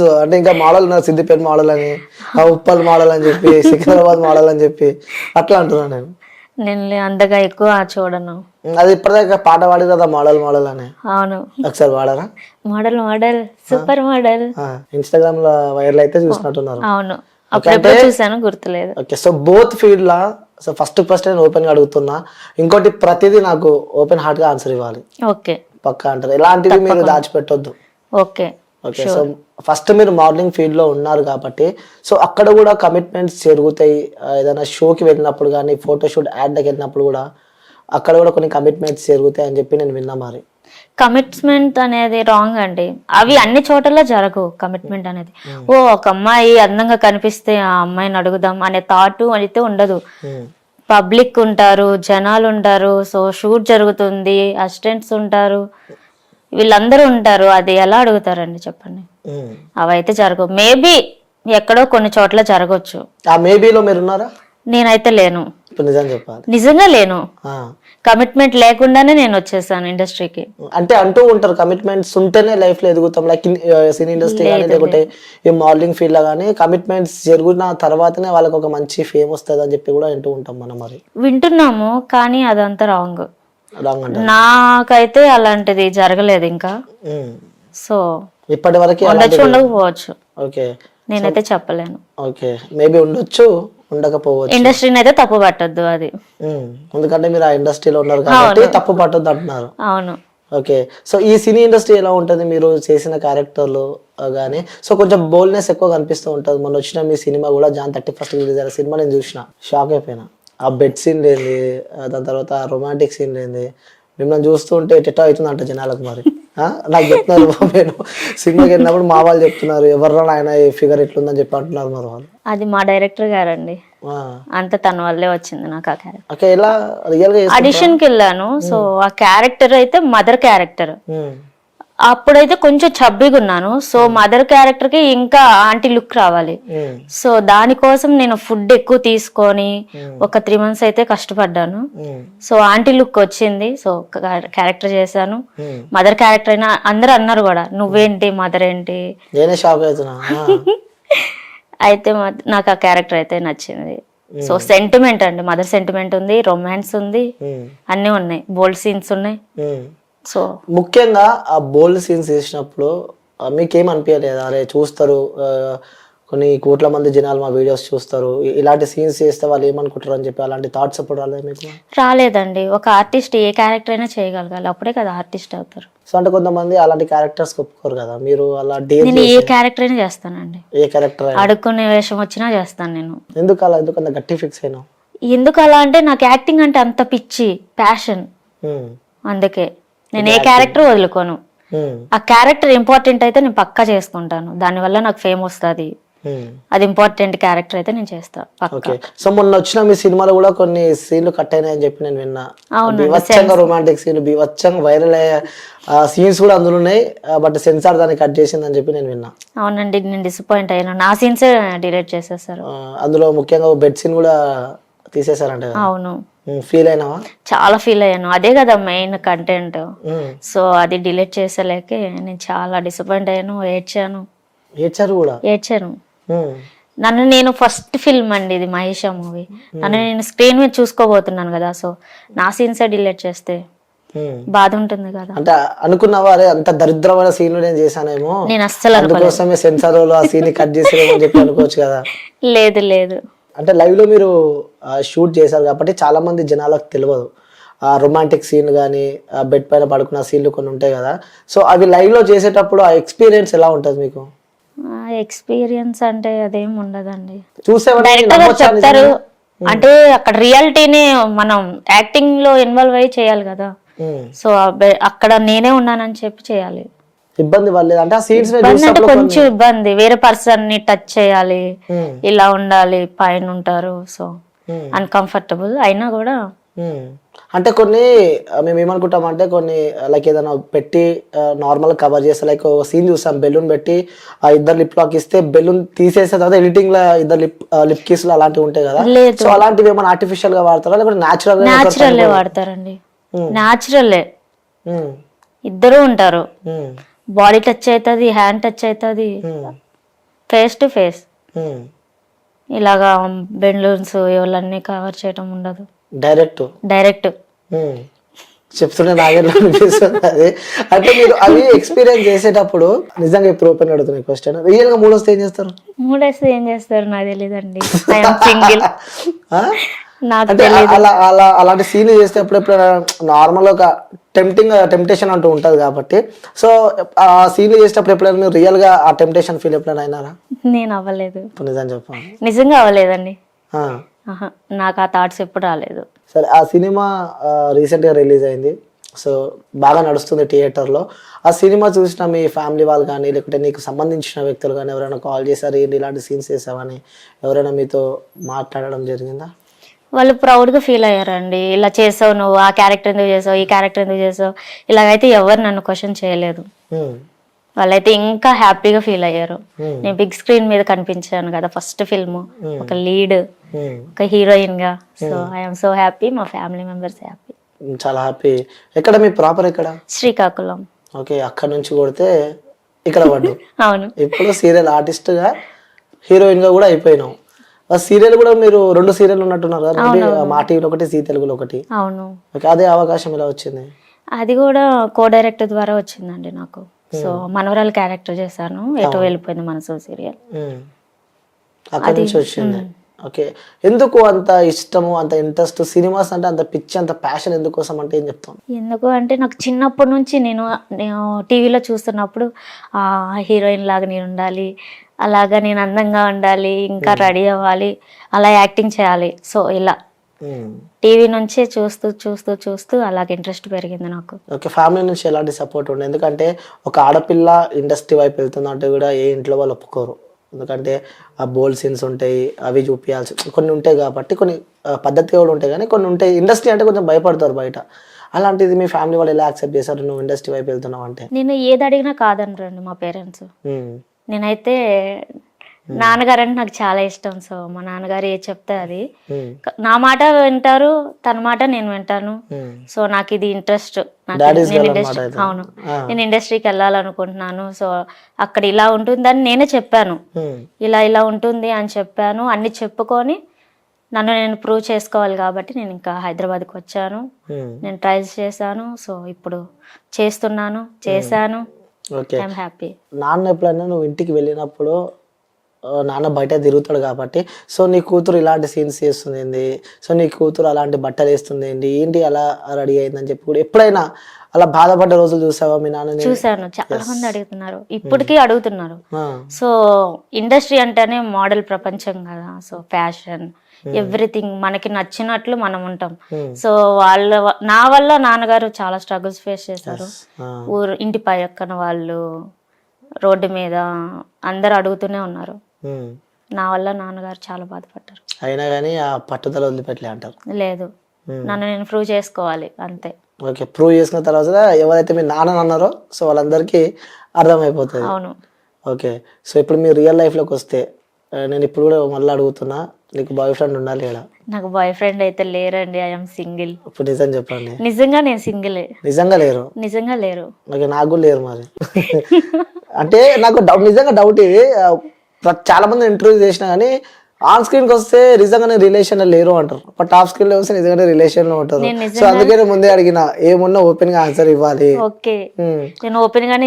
అంటే ఇంకా మోడల్ ఉన్నారు, సిద్దిపేట మోడల్ అని, ఉప్పల్ మోడల్ అని చెప్పి, సికింద్రాబాద్ మోడల్ అని చెప్పి అట్లా అంటున్నాను నేను. నేను అంతగా ఎక్కువ చూడను. అది ఇప్పటిదాకా పాట పాడి కదా మోడల్ మోడల్ అని. అవును, ఒకసారి పాడారా? Model model super model. Instagram లో వైరల్ అయితే చూసినట్టున్నారు. అవును, అప్పుడెప్పుడు చూసాను, గుర్తులేదు. ఓకే, సో బోత్ ఫీల్డ్ లా సో ఫస్ట్ నేను ఓపెన్ గా అడుగుతున్నా. ఇంకోటి ప్రతిదీ నాకు ఓపెన్ హార్ట్ గా ఆన్సర్ ఇవ్వాలి. ఓకే, పక్కా అంటారు, ఎలాంటివి మీరు దాచిపెట్టొద్దు. ఓకే ఓకే, సో ఫస్ట్ మీరు మోడలింగ్ ఫీల్డ్ లో ఉన్నారు కాబట్టి సో అక్కడ కూడా కమిట్మెంట్స్ జరుగుతాయి. ఏదైనా షోకి వెళ్ళినప్పుడు కానీ, ఫోటోషూట్ యాడ్కి వెళ్ళినప్పుడు కూడా అక్కడ కూడా కొన్ని కమిట్మెంట్స్ జరుగుతాయి అని చెప్పి నేను విన్నా. మరి కమిట్మెంట్ అనేది రాంగ్ అండి. అవి అన్ని చోట్ల జరగవు. కమిట్మెంట్ అనేది ఒక అమ్మాయి అందంగా కనిపిస్తే ఆ అమ్మాయిని అడుగుదాం అనే థాట్ అయితే ఉండదు. పబ్లిక్ ఉంటారు, జనాలు ఉంటారు, సో షూట్ జరుగుతుంది, అసిస్టెంట్స్ ఉంటారు, వీళ్ళందరూ ఉంటారు. అది ఎలా అడుగుతారండి చెప్పండి? అవైతే జరగవు. మేబీ ఎక్కడో కొన్ని చోట్ల జరగవచ్చు. ఆ మేబీలో మీరు ఉన్నారా? నేనైతే లేను. నిజం చెప్పాలి, నిజంగా లేను. కమిట్మెంట్ లేకుండానే నేను వచ్చేసాను ఇండస్ట్రీకి. అంటే అంటూ ఉంటారు కమిట్మెంట్స్ ఉంటేనే లైఫ్ లో ఎదుగుతాం, లైక్ సినీ ఇండస్ట్రీ కానీ లేకుంటే ఈ మోడలింగ్ ఫీల్డ్ లో కానీ కమిట్మెంట్స్ జరిగిన తర్వాతనే వాళ్ళకి ఒక మంచి ఫేమ్ వస్తుంది అని చెప్పి కూడా వింటూ ఉంటాం మనం. మరి వింటున్నాము, కానీ అదంతా రాంగ్. రాంగ్ అంటే నాకైతే అలాంటిది జరగలేదు ఇంకా. సో ఇప్పటి వరకు ఉండొచ్చు, ఉండకపోవచ్చు. ఓకే, నేనైతే చెప్పలేను. ఓకే, మేబీ ఉండొచ్చు, ఉండకపోవచ్చు. ఇండస్ట్రీని అయితే తప్పు పట్టద్దు అది. ఎందుకంటే మీరు ఆ ఇండస్ట్రీలో ఉన్నారు కాబట్టి తప్పు పట్టొద్దు అంటున్నారు. అవును. ఓకే, సో ఈ సినీ ఇండస్ట్రీ ఎలా ఉంటుంది మీరు చేసిన క్యారెక్టర్లు కానీ? సో కొంచెం బోల్డ్నెస్ ఎక్కువ కనిపిస్తూ ఉంటుంది. మొన్న వచ్చిన మీ సినిమా కూడా Jan 31st రిలీజ్ అయిన సినిమా నేను చూసిన, షాక్ అయిపోయినా. ఆ బెడ్ సీన్ లేని, దాని తర్వాత రొమాంటిక్ సీన్ లేని, మిమ్మల్ని చూస్తూ ఉంటే ఎట్టెట్టో అవుతుంది అంట జనాలకు. మరి నాకు చెప్తున్నారు, నేను సినిమాకి వెళ్ళినప్పుడు మా వాళ్ళు చెప్తున్నారు, ఎవర్రా ఆయన ఈ ఫిగర్ ఎట్లుందని చెప్పి అంటున్నారు. మరి వాళ్ళు అది మా డైరెక్టర్ గారండి, అంత తన వల్లే వచ్చింది నాకు ఆ క్యారెక్టర్. ఓకే, ఎలా రియల్ గా ఆడిషన్ కి వెళ్ళాను. సో ఆ క్యారెక్టర్ అయితే మదర్ క్యారెక్టర్. అప్పుడైతే కొంచెం చబ్బిగా ఉన్నాను. సో మదర్ క్యారెక్టర్ కి ఇంకా ఆంటీ లుక్ రావాలి. సో దానికోసం నేను ఫుడ్ ఎక్కువ తీసుకొని ఒక 3 months అయితే కష్టపడ్డాను. సో ఆంటీ లుక్ వచ్చింది. సో క్యారెక్టర్ చేశాను. మదర్ క్యారెక్టర్ అయినా అందరూ అన్నారు కూడా, నువ్వేంటి మదర్ ఏంటి. నేనే షాక్ అవుతున్నా. అయితే నాకు ఆ క్యారెక్టర్ అయితే నచ్చింది. సో సెంటిమెంట్ అండి, మదర్ సెంటిమెంట్ ఉంది, రొమాన్స్ ఉంది, అన్నీ ఉన్నాయి, బోల్డ్ సీన్స్ ఉన్నాయి. సో ముఖ్యంగా ఆ బోల్డ్ సీన్స్ చేసినప్పుడు మీకేం అనిపించలేదు? అరే చూస్తారు కొన్ని కోట్ల మంది జనాలు మా వీడియోస్ చూస్తారు, ఇలాంటి సీన్స్ చేస్తే వాళ్ళు ఏమనుకుంటారు అని చెప్పి అలాంటి థాట్స్ అప్పుడు రాలేదు మీకు? రాలేదండి. ఒక ఆర్టిస్ట్ ఏ క్యారెక్టర్ అయినా చేయగలగాలి, అప్పుడే కదా ఆర్టిస్ట్ అవుతారు. సో అంటే కొంతమంది అలాంటి క్యారెక్టర్స్ ఒప్పుకోరు కదా, మీరు అలా నేను ఏ క్యారెక్టర్ అయినా చేస్తానండి. ఏ క్యారెక్టర్? అడుక్కునే వేషం వచ్చినా చేస్తాను నేను. ఎందుకంత గట్టి ఫిక్స్ అయినా? ఎందుకు అలా అంటే నాకు యాక్టింగ్ అంటే అంత పిచ్చి, ప్యాషన్. అందుకే నేను ఏ క్యారెక్టర్ వదులుకోను. ఆ క్యారెక్టర్ ఇంపార్టెంట్ అయితే నేను పక్కా చేసుకుంటాను, దానివల్ల నాకు ఫేమ్ వస్తుంది. అది ఇంపార్టెంట్ క్యారెక్టర్ అయితే నేను చేస్తా పక్కా. సో మొన్న వచ్చిన మీ సినిమాలో కూడా కొన్ని సీన్లు కట్ అయినాయని చెప్పి నేను విన్నా. బీభత్సంగా రొమాంటిక్ సీన్లు, బీభత్సంగా వైరల్ అయ్యే సీన్స్ కూడా అందులో ఉన్నాయి, బట్ సెన్సార్ దాన్ని కట్ చేసిందని చెప్పి నేను విన్నా. అవునండి, నేను డిసప్పాయింట్ అయ్యాను. నా సీన్సే డిలీట్ చేసేసారు. అందులో ముఖ్యంగా బెడ్ సీన్ కూడా తీసేసారంట. అవును. ఫీల్ అయినావా? చాలా ఫీల్ అయ్యాను, అదే కదా మెయిన్ కంటెంట్. సో అది డిలీట్ చేసేలేకే నేను చాలా డిసప్పాయింట్ అయ్యాను, ఏడ్చాను. ఏడ్చాను. నన్ను నేను ఫస్ట్ ఫిల్మ్ అండి ఇది, మహేషా మూవీ. నన్ను నేను స్క్రీన్ మీద చూసుకోబోతున్నాను కదా, సో నా సీన్సే డిలీట్ చేస్తే బాధ ఉంటుంది కదా. అంటే అనుకున్నావా అరే అంత దరిద్రమైన సీన్ నేను చేశానేమో, నేను అస్సలు అందుకోసమే సెన్సార్ లో ఆ సీన్ కట్ చేసేమని చెప్పి అనుకోవచ్చు కదా? లేదు లేదు, అంటే లైవ్ లో మీరు షూట్ చేశారు కాబట్టి చాలా మంది జనాలకు తెలియదు. ఆ రొమాంటిక్ సీన్ కానీ, బెడ్ పైన పడుకున్న సీన్లు కొన్ని ఉంటాయి కదా, సో అవి లైవ్ లో చేసేటప్పుడు ఆ ఎక్స్పీరియన్స్ ఎలా ఉంటుంది మీకు? ఎక్స్పీరియన్స్ అంటే అదేం ఉండదండి, చూసేవారు చెప్తారు. అంటే అక్కడ రియాలిటీని మనం యాక్టింగ్ లో ఇన్వాల్వ్ అయ్యి చేయాలి కదా. సో అక్కడ నేనే ఉన్నానని చెప్పి చేయాలి. ఇబ్బంది పడలేదు అంటే? కొంచెం ఇబ్బంది, వేరే పర్సన్ ని టచ్ చేయాలి, ఇలా ఉండాలి, పైన ఉంటారు, సో అన్కంఫర్టబుల్ అయినా కూడా. అంటే కొన్ని మేము ఏమనుకుంటామంటే కొన్ని లైక్ ఏదైనా పెట్టి నార్మల్ కవర్ చేస్తే, లైక్ సీన్ చూస్తాం బెలూన్ పెట్టి ఆ ఇద్దరు లిప్ లాక్ ఇస్తే బెలూన్ తీసేసే తర్వాత ఎడిటింగ్ లో ఇద్దరు లిప్ కిస్ అలాంటివి ఉంటాయి కదా, సో అలాంటివి ఏమైనా ఆర్టిఫిషియల్ గా వాడతారా లేకపోతే న్యాచురల్ వాడతారండి? న్యాచురల్, ఇద్దరు ఉంటారు, బాడీ టచ్ అవుతుంది, హ్యాండ్ టచ్ అవుతుంది, ఫేస్ టు ఫేస్. ఇలాగా బెలూన్స్ ఇవన్నీ కవర్ చేయడం ఉండదు. డైరెక్ట్ చెప్తుంటే నాగేలా అనిపిస్తుంది అది. అంటే మీరు అవి ఎక్స్పీరియన్స్ చేసేటప్పుడు నిజంగా ఇప్పుడు ఓపెన్ అడుగుతున్న క్వశ్చన్, రియల్ గా మూడొస్తే ఏం చేస్తారు? మూడేస్తే ఏం చేస్తారు నాకు తెలియదండి. సింగిల్. నాకు అంటే అలా అలా అలాంటి సీన్ చేస్తే ఎప్పుడెప్పుడు నార్మల్ ఒక టెంప్టేషన్ అంటూ ఉంటది కాబట్టి, సో ఆ సీన్ చేసేటప్పుడు ఎప్పుడైనా మీరు రియల్ గా ఆ టెంప్టేషన్ ఫీల్ ఎప్పుడైనా అయినారా? నేను అవ్వలేదు. ఇప్పుడు నిజం చెప్పండి. నిజంగా అవ్వలేదండి. నాకు ఆ థాట్స్ ఎప్పుడు రాలేదు. సరే, ఆ సినిమా రీసెంట్ గా రిలీజ్ అయింది, సో బాగా నడుస్తుంది థియేటర్లో. ఆ సినిమా చూసిన మీ ఫ్యామిలీ వాళ్ళు కానీ లేకుంటే నీకు సంబంధించిన వ్యక్తులు కానీ ఎవరైనా కాల్ చేశారు, ఏంటి ఇలాంటి సీన్స్ చేసావని ఎవరైనా మీతో మాట్లాడడం జరిగిందా? వాళ్ళు ప్రౌడ్గా ఫీల్ అయ్యారండి. ఇలా చేసావు నువ్వు, ఆ క్యారెక్టర్ ఎందుకు చేసావు, ఈ క్యారెక్టర్ ఎందుకు చేసావు, ఇలాగైతే ఎవరు నన్ను క్వశ్చన్ చేయలేదు. వాళ్ళైతే ఇంకా హ్యాపీగా ఫీల్ అయ్యారు. నేను బిగ్ స్క్రీన్ మీద కనిపించాను కదా ఫస్ట్ ఫిల్మ్, ఒక లీడ్, ఒక హీరోయిన్ గా. సో ఐఎమ్ సో హ్యాపీ, మా ఫ్యామిలీ మెంబర్స్ హ్యాపీ. చాలా హ్యాపీ. ఎక్కడ మీ ప్రాపర్ ఎక్కడ? శ్రీకాకుళం. ఓకే, అక్కడ నుంచి కొడితే ఇక్కడ పడ్డు. అవును. ఇప్పుడు సీరియల్ ఆర్టిస్ట్ గా, హీరోయిన్ గా కూడా అయిపోయినావు. ఆ సీరియల్ కూడా మీరు 2 సీరియల్ ఉన్నట్టున్నారు కదా, మా టీవీలో ఒకటి, జీ తెలుగులో ఒకటి. అవును. అదే అవకాశం ఎలా వచ్చింది? అది కూడా కో డైరెక్టర్ ద్వారా వచ్చిందండి నాకు. సో మనవరాలు క్యారెక్టర్ చేశాను, ఎటో వెళ్ళిపోయింది మనసు సీరియల్. అక్కడి నుంచి వచ్చింది. ఓకే, ఎందుకు అంత ఇష్టము, అంత ఇంట్రెస్ట్ సినిమాస్ అంటే, అంత పిచ్చి, అంత ప్యాషన్ ఎందుకోసం అంటే ఏం చెప్తాను? ఎందుకు అంటే నాకు చిన్నప్పటి నుంచి నేను టీవీలో చూస్తున్నప్పుడు ఆ హీరోయిన్ లాగా నేను ఉండాలి, అలాగా నేను అందంగా ఉండాలి, ఇంకా రెడీ అవ్వాలి, అలా యాక్టింగ్ చేయాలి. సో ఇలా టీవీ నుంచే చూస్తూ చూస్తూ చూస్తూ అలాగే ఇంట్రెస్ట్ పెరిగింది నాకు. ఓకే, ఫ్యామిలీ నుంచి ఎలాంటి సపోర్ట్ ఉండే? ఎందుకంటే ఒక ఆడపిల్ల ఇండస్ట్రీ వైపు వెళ్తుందంటే కూడా ఏ ఇంట్లో వాళ్ళు ఒప్పుకోరు. ఎందుకంటే ఆ బోల్డ్ సీన్స్ ఉంటాయి, అవి చూపించాల్సి కొన్ని ఉంటాయి కాబట్టి, కొన్ని పద్ధతిగా కూడా ఉంటాయి, కానీ కొన్ని ఉంటాయి. ఇండస్ట్రీ అంటే కొంచెం భయపడతారు బయట. అలాంటిది మీ ఫ్యామిలీ వాళ్ళు ఎలా యాక్సెప్ట్ చేశారు నువ్వు ఇండస్ట్రీ వైపు వెళ్తున్నావు అంటే? నేను ఏది అడిగినా కాదనరండి మా పేరెంట్స్. నేనైతే నాన్నగారు అంటే నాకు చాలా ఇష్టం. సో మా నాన్నగారు ఏది చెప్తే అది, నా మాట వింటారు, తన మాట నేను వింటాను. సో నాకు ఇది ఇంట్రెస్ట్. అవును, నేను ఇండస్ట్రీకి వెళ్ళాలనుకుంటున్నాను. సో అక్కడ ఇలా ఉంటుందని నేనే చెప్పాను, ఇలా ఇలా ఉంటుంది అని చెప్పాను. అన్ని చెప్పుకొని నన్ను నేను ప్రూవ్ చేసుకోవాలి కాబట్టి నేను ఇంకా హైదరాబాద్కి వచ్చాను. నేను ట్రైల్స్ చేశాను. సో ఇప్పుడు చేశాను. I'm happy. నాన్న ఎప్పుడైనా నువ్వు ఇంటికి వెళ్ళినప్పుడు, నాన్న బయట తిరుగుతాడు కాబట్టి, సో నీ కూతురు ఇలాంటి సీన్స్ చేస్తుంది ఏంది, సో నీ కూతురు అలాంటి బట్టలు వేస్తుంది ఏంటి అలా రెడీ అయిందని చెప్పి కూడా ఎప్పుడైనా అలా బాధపడ్డ రోజులు చూసావా మీ నాన్న? చూసాను, చాలా మంది అడుగుతున్నారు, ఇప్పటికీ అడుగుతున్నారు. సో ఇండస్ట్రీ అంటేనే మోడల్ ప్రపంచం కదా. సో ఫ్యాషన్, ఎవ్రీథింగ్ మనకి నచ్చినట్లు మనం ఉంటాం. సో నా వల్ల నాన్నగారు చాలా స్ట్రగుల్స్ ఫేస్ చేశారు. ఇంటి పక్కన వాళ్ళు, రోడ్డు మీద అందరు అడుగుతూనే ఉన్నారు. నా వల్ల నాన్నగారు చాలా బాధపడ్డారు. అయినా కానీ ఆ పట్టుదల వదిలిపెట్టలే అంటారు? లేదు, నన్ను నేను ప్రూవ్ చేసుకోవాలి అంతే. ఓకే, ప్రూవ్ చేసుకున్న తర్వాత ఎవరైతే మీ నాన్న అన్నారో సో వాళ్ళందరికీ అర్థమైపోతుంది. అవును. ఓకే, సో ఇప్పుడు మీరు రియల్ లైఫ్లోకి వస్తే, నేను ఇప్పుడు కూడా మళ్ళీ అడుగుతున్నా, నీకు బాయ్ ఫ్రెండ్ ఉండాలి లేదా? నాకు బాయ్ ఫ్రెండ్ అయితే లేరండి, ఐఎమ్ సింగిల్. ఇప్పుడు నిజం చెప్పండి. నిజంగా నేను సింగిల్. నిజంగా లేరు? నిజంగా లేరు. ఓకే, నాకు కూడా లేరు మరి. అంటే నాకు నిజంగా డౌట్ ఇది, చాలా మంది ఇంటర్వ్యూ చేసినా కానీ ఆన్ స్క్రీన్ కి వస్తే నిజంగానే రిలేషన్ లేరు అంటారు, బట్ ఆఫ్ స్క్రీన్ లో వస్తే నిజంగానే రిలేషన్ లో ఉంటారు. సో అందుకే ముందే అడిగిన, ఏమున్నా ఓపెన్ గా ఆన్సర్ ఇవ్వాలి. ఓకే, నేను ఓపెన్ గానే